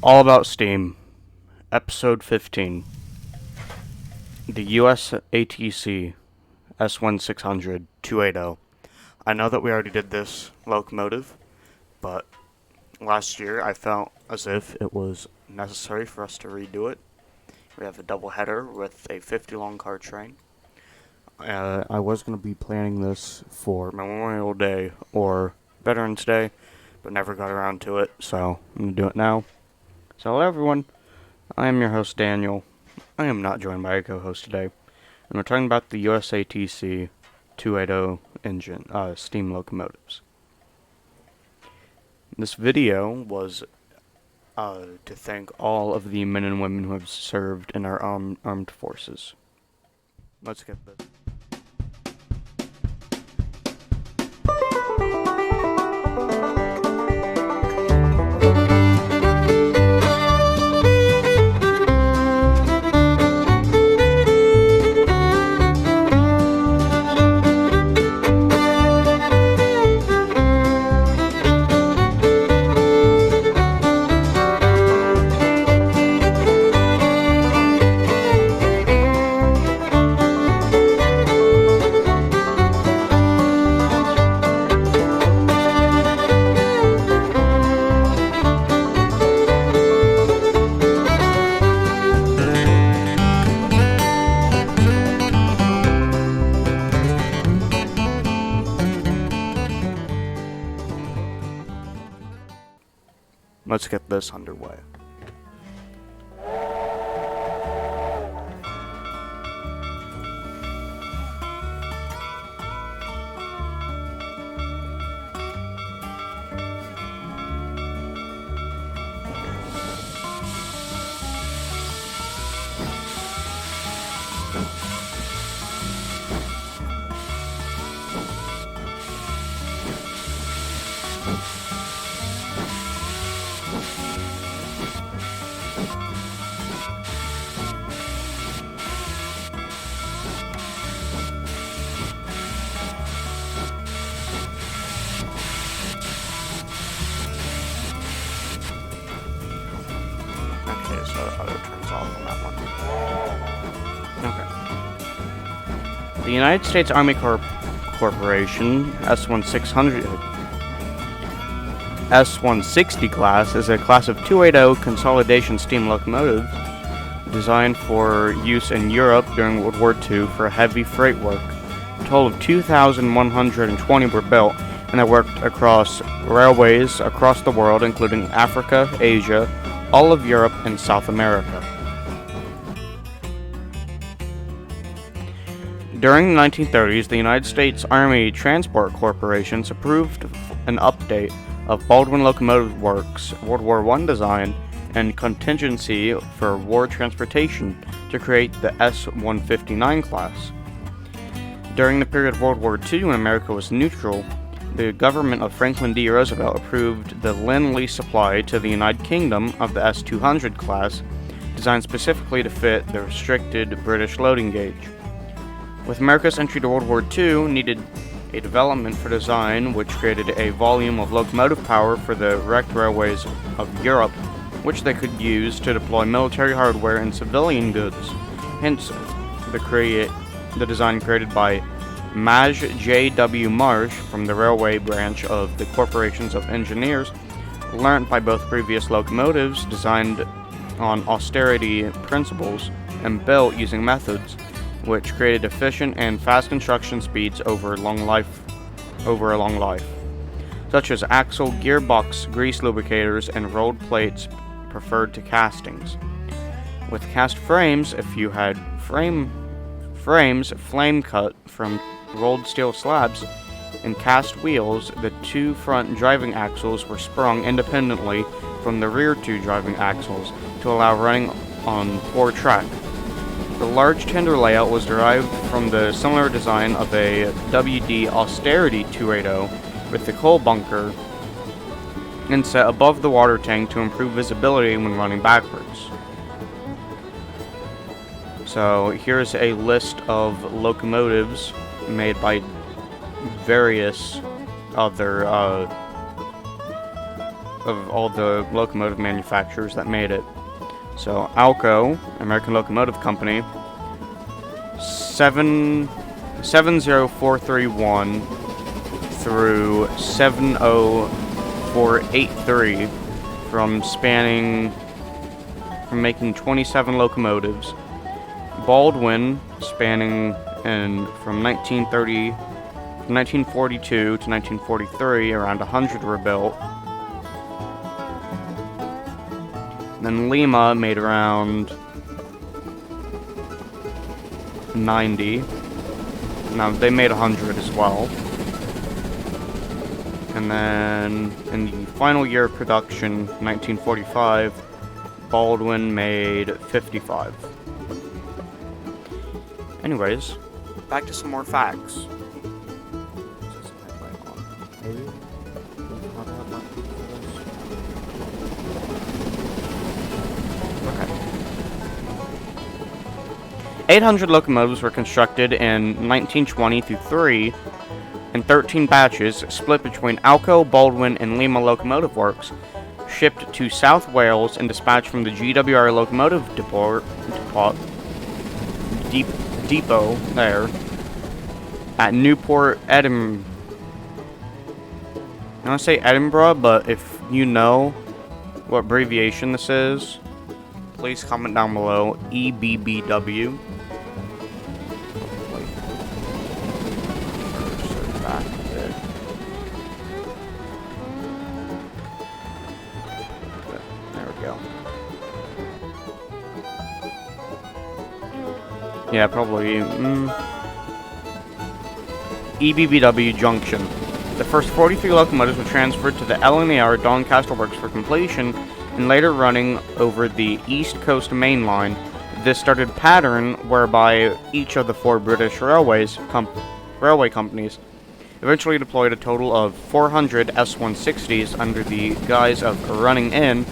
All About Steam, Episode 15. The USATC S160 280. I know that we already did this locomotive, but last year I felt as if it was necessary for us to redo it. We have a double header with a 50 long car train. I was going to be planning this for Memorial Day or Veterans Day, but never got around to it, so I'm going to do it now. So hello everyone, I am your host Daniel. I am not joined by a co-host today, and we're talking about the USATC 280 engine, steam locomotives. This video was to thank all of the men and women who have served in our armed forces. Let's get this. Let's get this underway. Okay, so the other turns off on that one. Okay. The United States Army Corporation S160 class is a class of 280 consolidation steam locomotives designed for use in Europe during World War II for heavy freight work. A total of 2,120 were built, and they worked across railways across the world, including Africa, Asia, all of Europe, and South America. During the 1930s, the United States Army Transport Corporations approved an update of Baldwin Locomotive Works' World War I design and contingency for war transportation to create the S159 class. During the period of World War II, when America was neutral, the government of Franklin D. Roosevelt approved the Lend-Lease supply to the United Kingdom of the S200 class, designed specifically to fit the restricted British loading gauge. With America's entry to World War II, needed a development for design which created a volume of locomotive power for the wrecked railways of Europe, which they could use to deploy military hardware and civilian goods. Hence, the design created by Maj. J.W. Marsh from the railway branch of the Corporations of Engineers, learned by both previous locomotives designed on austerity principles and built using methods which created efficient and fast construction speeds over a long life, such as axle, gearbox, grease lubricators, and rolled plates preferred to castings. With cast frames, if you had frames flame cut from rolled steel slabs, and cast wheels, the two front driving axles were sprung independently from the rear two driving axles to allow running on poor track. The large tender layout was derived from the similar design of a WD Austerity 280 with the coal bunker and set above the water tank to improve visibility when running backwards. So here's a list of locomotives made by various other of all the locomotive manufacturers that made it. So Alco, American Locomotive Company, 70431 through 70483 from making 27 locomotives. Baldwin spanning from 1942 to 1943, around 100 were built. Then Lima made around 90. Now they made 100 as well. And then in the final year of production, 1945, Baldwin made 55. Anyways, back to some more facts. Okay. 800 locomotives were constructed in 1920 through 3 in 13 batches, split between Alco, Baldwin, and Lima Locomotive Works, shipped to South Wales and dispatched from the GWR Locomotive Depot there at Newport, Edinburgh. I want to say Edinburgh, but if you know what abbreviation this is, please comment down below. EBBW. There we go. Yeah, probably. EBBW Junction. The first 43 locomotives were transferred to the LNER Doncaster Works for completion and later running over the East Coast Main Line. This started pattern whereby each of the 4 British railway companies eventually deployed a total of 400 S160s under the guise of running in,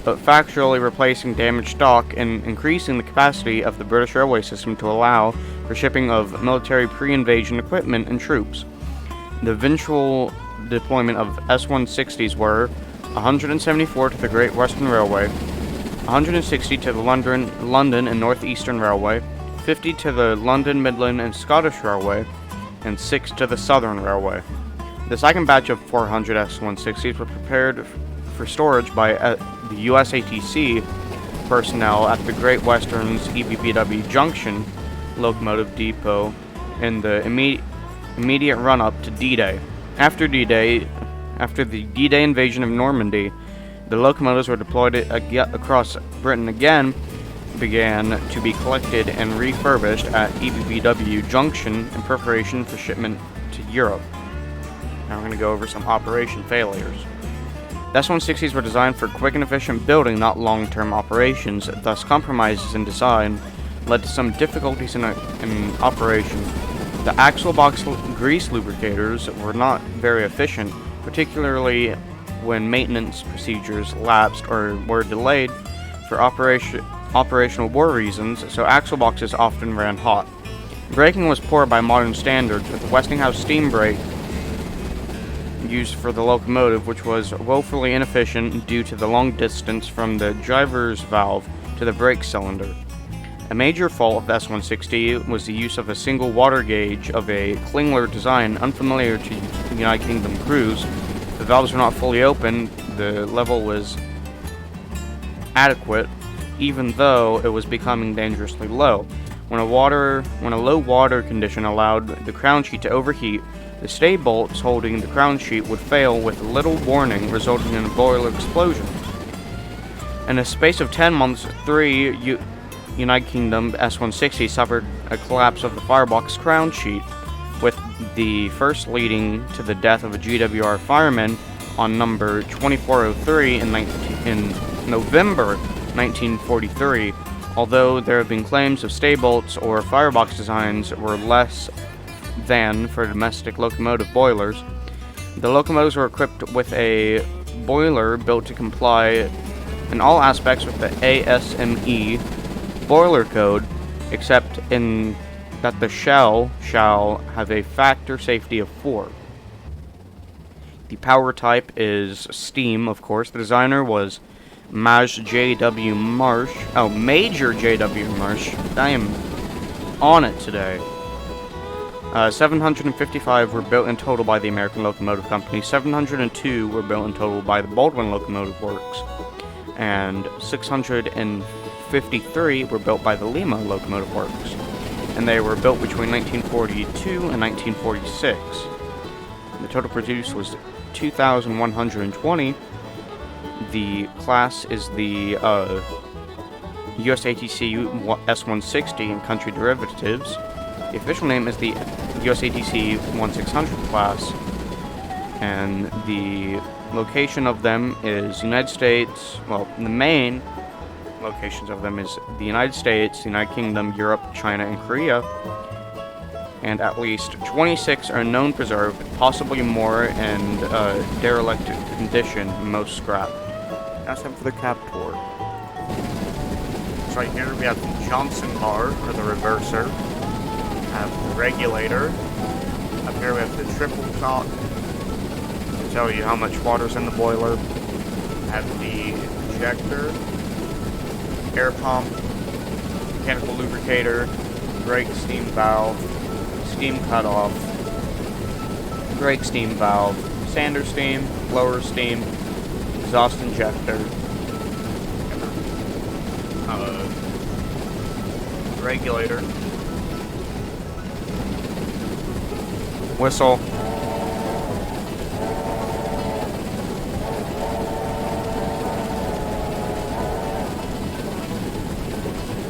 but factually replacing damaged stock and increasing the capacity of the British railway system to allow for shipping of military pre-invasion equipment and troops. The eventual deployment of S160s were 174 to the Great Western Railway, 160 to the London and North Eastern Railway, 50 to the London, Midland and Scottish Railway, and 6 to the Southern Railway. The second batch of 400 S160s were prepared for storage by the USATC personnel at the Great Western's EBBW Junction Locomotive Depot in the immediate run-up to D-Day. After the D-Day invasion of Normandy, the locomotives were deployed across Britain again, began to be collected and refurbished at EBBW Junction in preparation for shipment to Europe. Now we're going to go over some operation failures. The S160s were designed for quick and efficient building, not long-term operations. Thus, compromises in design led to some difficulties in operation. The axle box grease lubricators were not very efficient, particularly when maintenance procedures lapsed or were delayed for operational war reasons, so axle boxes often ran hot. Braking was poor by modern standards, with the Westinghouse steam brake used for the locomotive, which was woefully inefficient due to the long distance from the driver's valve to the brake cylinder. A major fault of the S160 was the use of a single water gauge of a Klingler design unfamiliar to United Kingdom crews. The valves were not fully open, the level was adequate, even though it was becoming dangerously low. When a low water condition allowed the crown sheet to overheat, the stay bolts holding the crown sheet would fail with little warning, resulting in a boiler explosion. In a space of 10 months, 3 United Kingdom S160 suffered a collapse of the firebox crown sheet, with the first leading to the death of a GWR fireman on number 2403 in November 1943. Although there have been claims of stay bolts or firebox designs were less than for domestic locomotive boilers, the locomotives were equipped with a boiler built to comply in all aspects with the ASME boiler code, except in that the shell shall have a factor safety of 4. The power type is steam, of course. The designer was Major J.W. Marsh. I am on it today. 755 were built in total by the American Locomotive Company. 702 were built in total by the Baldwin Locomotive Works. And 653 were built by the Lima Locomotive Works. And they were built between 1942 and 1946. The total produced was 2,120. The class is the USATC S160 in country derivatives. The official name is the USATC 1600 class, and the location of them is United States. Well, the main locations of them is the United States, the United Kingdom, Europe, China, and Korea. And at least 26 are known preserved, possibly more in derelict condition, most scrapped. Now it's time for the cab tour. So right here we have the Johnson bar, or the reverser. We have the regulator. Up here we have the triple top to tell you how much water's in the boiler. We have the injector, air pump, mechanical lubricator, brake steam valve, steam cutoff, brake steam valve, sander steam, blower steam, exhaust injector, regulator, whistle,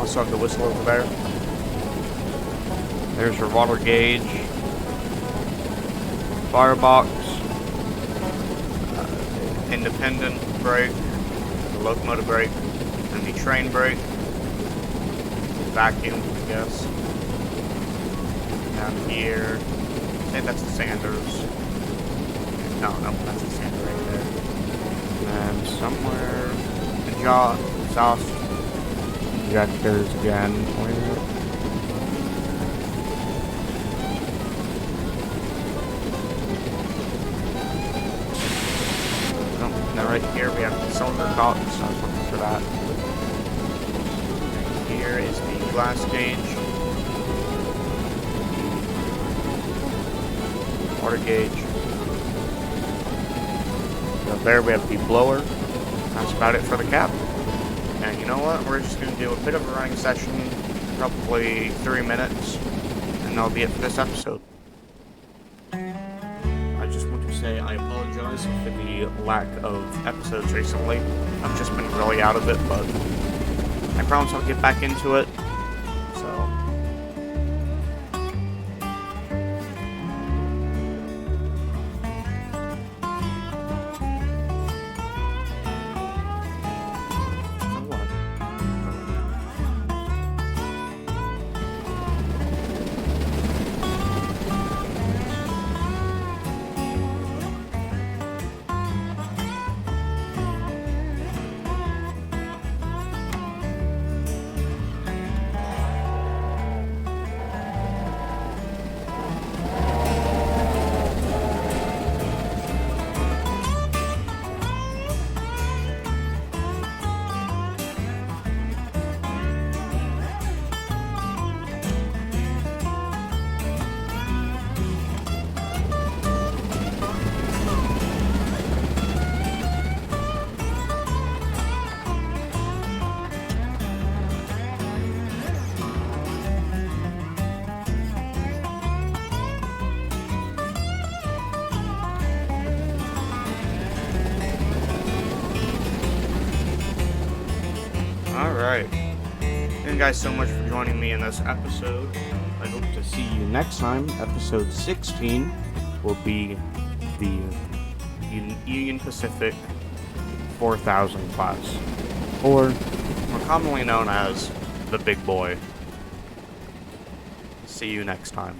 also have the whistle over there. There's your water gauge, firebox, independent brake, the locomotive brake, and the train brake, vacuum, I guess. Down here, I think that's the Sanders. No, that's the Sander right there. And somewhere, exhaust injectors again. Now right here we have the cylinder cocks, so I was looking for that. And here is the glass gauge, water gauge. So there we have the blower. That's about it for the cab. And you know what? We're just going to do a bit of a running session, probably 3 minutes, and that'll be it for this episode. I just want to say I apologize for the lack of episodes recently. I've just been really out of it, but I promise I'll get back into it. So, alright. Thank you guys so much for joining me in this episode. I hope to see you next time. Episode 16 will be the Union Pacific 4000 class, or more commonly known as the Big Boy. See you next time.